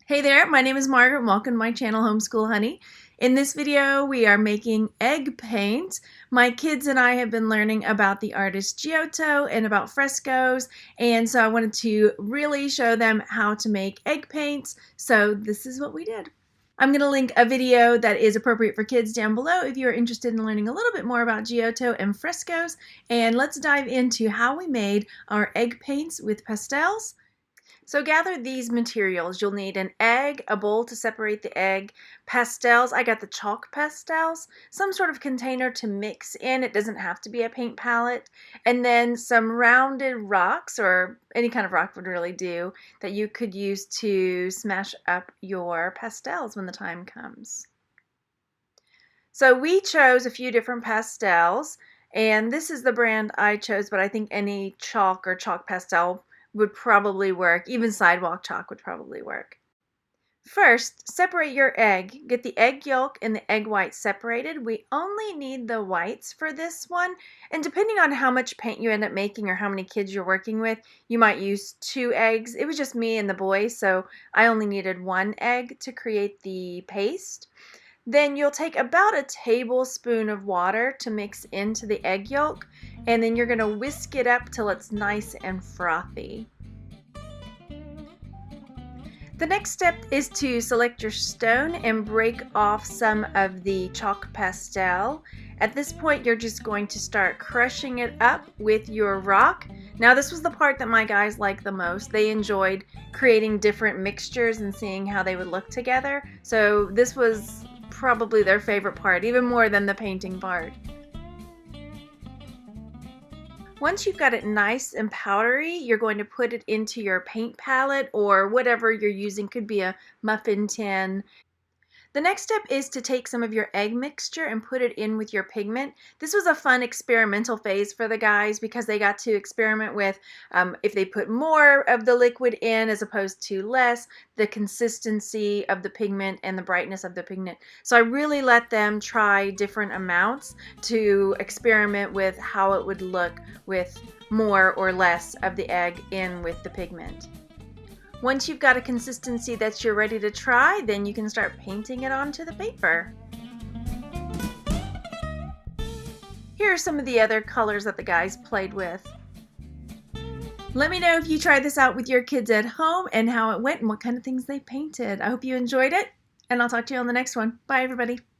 Hey there, my name is Margaret and welcome to my channel Homeschool Honey. In this video we are making egg paint. My kids and I have been learning about the Artist Giotto and about frescoes, and so I wanted to really show them how to make egg paints, so this is what we did. I'm going to link a video that is appropriate for kids down below if you're interested in learning a little bit more about Giotto and frescoes, and let's dive into how we made our egg paints with pastels. So gather these materials. You'll need an egg, a bowl to separate the egg, pastels, I got the chalk pastels, some sort of container to mix in, it doesn't have to be a paint palette, and then some rounded rocks, or any kind of rock would really do, that you could use to smash up your pastels when the time comes. So we chose a few different pastels, and this is the brand I chose, but I think any chalk or chalk pastel would probably work. Even sidewalk chalk would probably work. First, separate your egg. Get the egg yolk and the egg white separated. We only need the whites for this one, and depending on how much paint you end up making or how many kids you're working with, you might use 2 eggs. It was just me and the boys, so I only needed 1 egg to create the paste. Then you'll take about a tablespoon of water to mix into the egg yolk, and then you're going to whisk it up till it's nice and frothy. The next step is to select your stone and break off some of the chalk pastel. At this point, you're just going to start crushing it up with your rock. Now, this was the part that my guys liked the most. They enjoyed creating different mixtures and seeing how they would look together. So this was probably their favorite part, even more than the painting part. Once you've got it nice and powdery, you're going to put it into your paint palette or whatever you're using. Could be a muffin tin. The next step is to take some of your egg mixture and put it in with your pigment. This was a fun experimental phase for the guys because they got to experiment with if they put more of the liquid in as opposed to less, the consistency of the pigment and the brightness of the pigment. So I really let them try different amounts to experiment with how it would look with more or less of the egg in with the pigment. Once you've got a consistency that you're ready to try, then you can start painting it onto the paper. Here are some of the other colors that the guys played with. Let me know if you tried this out with your kids at home and how it went and what kind of things they painted. I hope you enjoyed it, and I'll talk to you on the next one. Bye, everybody.